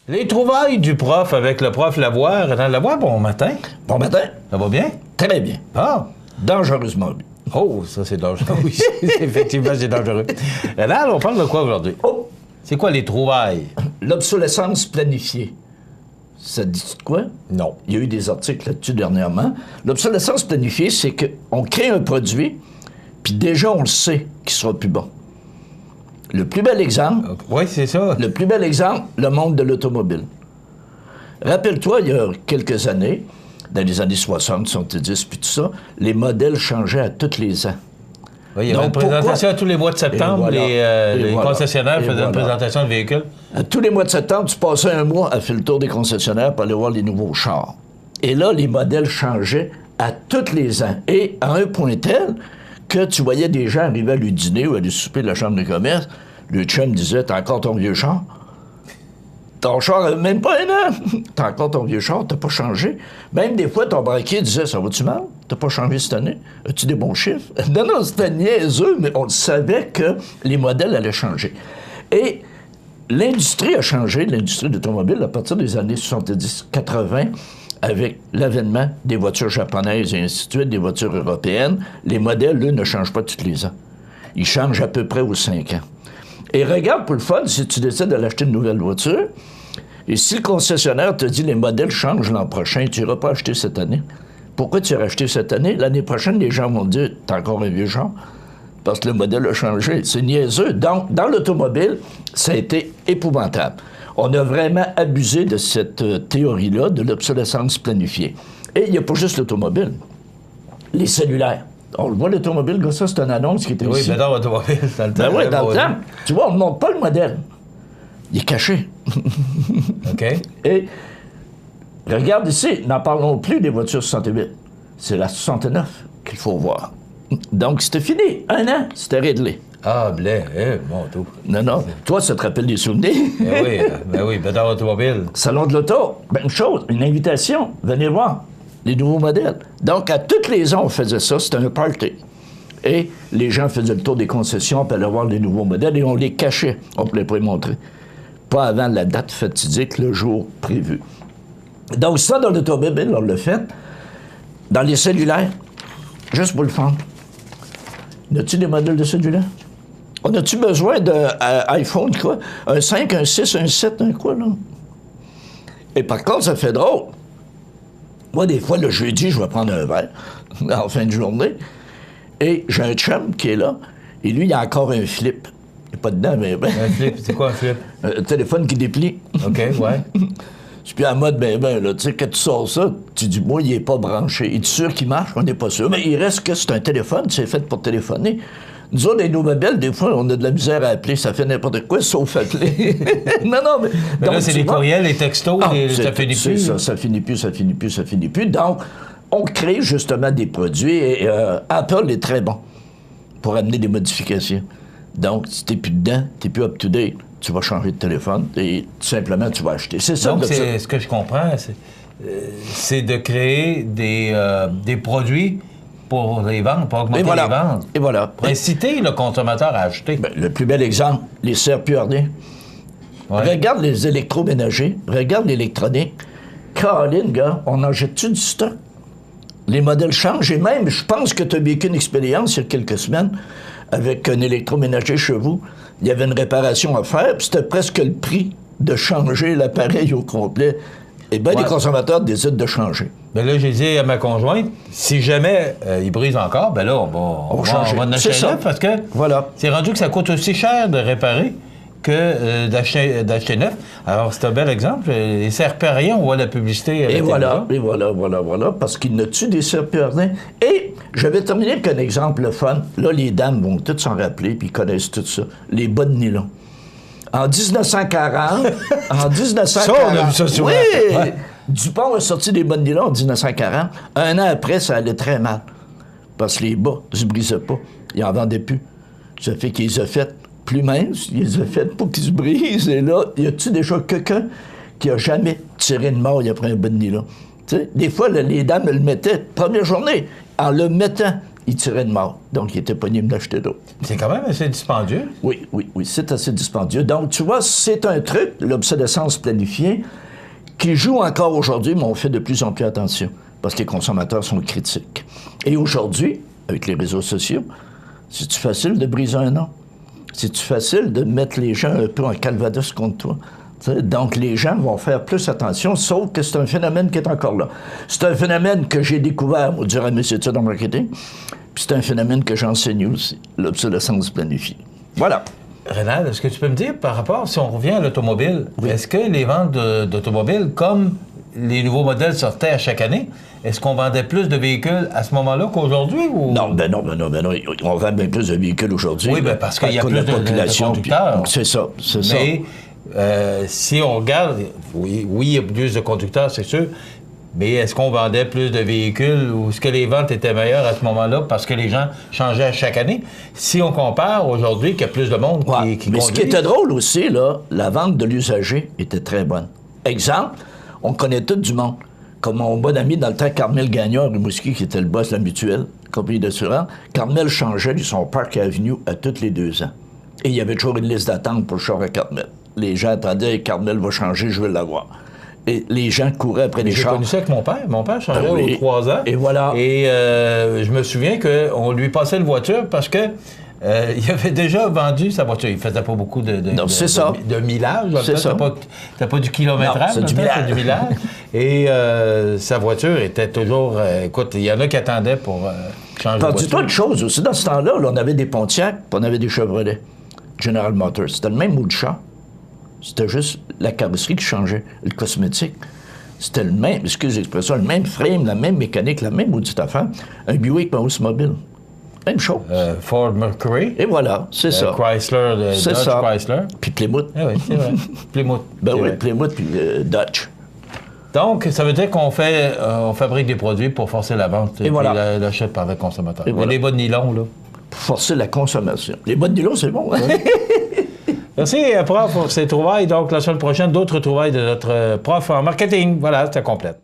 Les trouvailles du prof avec le prof Lavoie. Renan Lavoie, bon matin. Bon matin. Ça va bien? Très bien. Ah. Dangereusement bien. Oh, ça c'est dangereux. Oui, effectivement, c'est dangereux. Renan, on parle de quoi aujourd'hui? Oh! C'est quoi les trouvailles? L'obsolescence planifiée. Ça dit de quoi? Non. Il y a eu des articles là-dessus dernièrement. L'obsolescence planifiée, c'est qu'on crée un produit, puis déjà on le sait qu'il sera plus bon. Le plus bel exemple... Oui, c'est ça. Le plus bel exemple, le monde de l'automobile. Rappelle-toi, il y a quelques années, dans les années 60, 70, puis tout ça, les modèles changeaient à tous les ans. Oui, il y avait une présentation à tous les mois de septembre. Les concessionnaires faisaient une présentation de véhicules. À tous les mois de septembre, tu passais un mois à faire le tour des concessionnaires pour aller voir les nouveaux chars. Et là, les modèles changeaient à tous les ans. Et à un point tel que tu voyais des gens arriver à lui dîner ou à lui souper de la chambre de commerce. Le chum disait « T'as encore ton vieux char? » Ton char n'a même pas un an. T'as encore ton vieux char, t'as pas changé. Même des fois, ton banquier disait « Ça va-tu mal? T'as pas changé cette année? As-tu des bons chiffres? » Non, c'était niaiseux, mais on savait que les modèles allaient changer. Et l'industrie a changé, l'industrie d'automobile, à partir des années 70-80, avec l'avènement des voitures japonaises et ainsi de suite, des voitures européennes. Les modèles, eux, ne changent pas tous les ans. Ils changent à peu près aux 5 ans. Et regarde, pour le fun, si tu décides de l'acheter une nouvelle voiture, et si le concessionnaire te dit les modèles changent l'an prochain, tu n'iras pas acheter cette année. Pourquoi tu iras acheter cette année? L'année prochaine, les gens vont dire « T'as encore un vieux char? » Parce que le modèle a changé. C'est niaiseux. Donc, dans l'automobile, ça a été épouvantable. On a vraiment abusé de cette théorie-là, de l'obsolescence planifiée. Et il n'y a pas juste l'automobile. Les cellulaires. On le voit, l'automobile, comme ça, c'est une annonce qui était ici. Oui, mais dans l'automobile, dans le temps. Ben oui, dans le temps. Tu vois, on ne montre pas le modèle. Il est caché. OK. Et regarde ici, n'en parlons plus des voitures 68. C'est la 69 qu'il faut voir. Donc, c'était fini. 1 an, c'était réglé. Ah, blé, bon, tout. Non. Toi, ça te rappelle des souvenirs? Ben oui, dans l'automobile. Salon de l'auto, même chose, une invitation. Venez voir les nouveaux modèles. Donc, à toutes les ans, on faisait ça. C'était un party. Et les gens faisaient le tour des concessions pour aller voir les nouveaux modèles et on les cachait. On ne pouvait pas les montrer. Pas avant la date fatidique, le jour prévu. Donc, ça, dans l'automobile, on l'a fait. Dans les cellulaires, juste pour le fun. As-tu des modèles de cellulaires? On a-tu besoin d'iPhone, quoi? Un 5, un 6, un 7, un quoi, là? Et par contre, ça fait drôle. Moi, des fois, le jeudi, je vais prendre un verre en fin de journée. Et j'ai un chum qui est là. Et lui, il a encore un flip. Il n'est pas dedans, mais... Un flip, c'est quoi un flip? Un téléphone qui déplie. OK, ouais. Je suis en mode, là, tu sais, quand tu sors ça, tu dis, moi, il n'est pas branché. Il est sûr qu'il marche? On n'est pas sûr. Mais il reste que c'est un téléphone, c'est fait pour téléphoner. Nous autres, les nouvelles, des fois, on a de la misère à appeler. Ça fait n'importe quoi, sauf appeler. non, mais... Mais là, c'est les courriels, les textos, ça finit plus. Ça finit plus. Donc, on crée justement des produits et Apple est très bon pour amener des modifications. Donc, si t'es plus dedans, t'es plus up-to-date, tu vas changer de téléphone et tout simplement, tu vas acheter. C'est ça. Donc, ce que je comprends, c'est de créer des produits pour les vendre, pour augmenter les ventes. Et voilà. Pour inciter le consommateur à acheter. Ben, le plus bel exemple, les CRPRD. Ouais. Regarde les électroménagers, regarde l'électronique. Caroline, gars, on en jette-tu du stock? Les modèles changent et même, je pense que tu as vécu une expérience il y a quelques semaines avec un électroménager chez vous. Il y avait une réparation à faire, puis c'était presque le prix de changer l'appareil au complet. Et bien, les consommateurs décident de changer. Ben là, j'ai dit à ma conjointe, si jamais il brise encore, ben là, on va en acheter neuf parce que c'est rendu que ça coûte aussi cher de réparer que d'acheter neuf. Alors, c'est un bel exemple. Les CRPRD, on voit la publicité. Et voilà, parce qu'il ne tue des CRPRD. Et je vais terminer avec un exemple fun. Là, les dames vont toutes s'en rappeler, puis ils connaissent tout ça. Les bas de nylon. En 1940... Ça, on a vu ça souvent. Oui! Ouais. Dupont a sorti des bas de nylon en 1940. Un an après, ça allait très mal. Parce que les bas ne se brisaient pas. Ils n'en vendaient plus. Ça fait qu'ils les ont fait plus minces. Ils les ont fait pour qu'ils se brisent. Et là, y a-tu déjà quelqu'un qui a jamais tiré une maille après un bas de nylon? T'sais, des fois, les dames le mettaient première journée. En le mettant, il tirait de mort. Donc, il était pas libre d'acheter d'autres. C'est quand même assez dispendieux. Oui, c'est assez dispendieux. Donc, tu vois, c'est un truc, l'obsolescence planifiée, qui joue encore aujourd'hui, mais on fait de plus en plus attention, parce que les consommateurs sont critiques. Et aujourd'hui, avec les réseaux sociaux, c'est-tu facile de briser un an? C'est-tu facile de mettre les gens un peu en calvados contre toi? Donc, les gens vont faire plus attention, sauf que c'est un phénomène qui est encore là. C'est un phénomène que j'ai découvert durant mes études en marketing, puis c'est un phénomène que j'enseigne aussi, l'obsolescence planifiée. Voilà. Rénal, est-ce que tu peux me dire, par rapport, si on revient à l'automobile, est-ce que les ventes d'automobiles, comme les nouveaux modèles sortaient à chaque année, est-ce qu'on vendait plus de véhicules à ce moment-là qu'aujourd'hui? Ou... Non. On vend bien plus de véhicules aujourd'hui. Oui, bien parce qu'il y a plus de conducteurs. C'est ça. Mais si on regarde, oui, il y a plus de conducteurs, c'est sûr, mais est-ce qu'on vendait plus de véhicules ou est-ce que les ventes étaient meilleures à ce moment-là parce que les gens changeaient à chaque année? Si on compare aujourd'hui qu'il y a plus de monde qui mais ce qui était drôle aussi, là, la vente de l'usager était très bonne. Exemple, on connaît tout du monde. Comme mon bon ami dans le temps, Carmel Gagnard de Rimouski, qui était le boss de la mutuelle, compagnie d'assurance, Carmel changeait de son Park Avenue à tous les 2 ans. Et il y avait toujours une liste d'attente pour le char à Carmel. Les gens attendaient, Carmel va changer, je vais l'avoir. Et les gens couraient après les chars. J'ai connu ça avec mon père. Mon père changeait aux 3 ans. Et voilà. Et je me souviens qu'on lui passait une voiture parce que il avait déjà vendu sa voiture. Il faisait pas beaucoup de millage. T'as pas du kilométrage. C'est du millage. Et sa voiture était toujours... écoute, il y en a qui attendaient pour changer de voiture. Dis-toi une chose aussi. Dans ce temps-là, on avait des Pontiac, puis on avait des Chevrolet. General Motors. C'était le même bout de char. C'était juste la carrosserie qui changeait, le cosmétique. C'était le même, excusez l'expression, le même frame, la même mécanique, la même maudite affaire. Un Buick Oldsmobile. Même chose. Ford Mercury. Et voilà, c'est ça. Chrysler, Dodge Chrysler. Puis Plymouth. Oui, c'est vrai. Plymouth. Plymouth puis Dodge. Donc, ça veut dire qu'on fabrique des produits pour forcer la vente et voilà. l'achat par le consommateur. Et voilà. Les bas de nylon, là. Pour forcer la consommation. Les bas de nylon, c'est bon. Hein? Merci, prof, pour ces trouvailles. Donc, la semaine prochaine, d'autres trouvailles de notre prof en marketing. Voilà, c'était complète.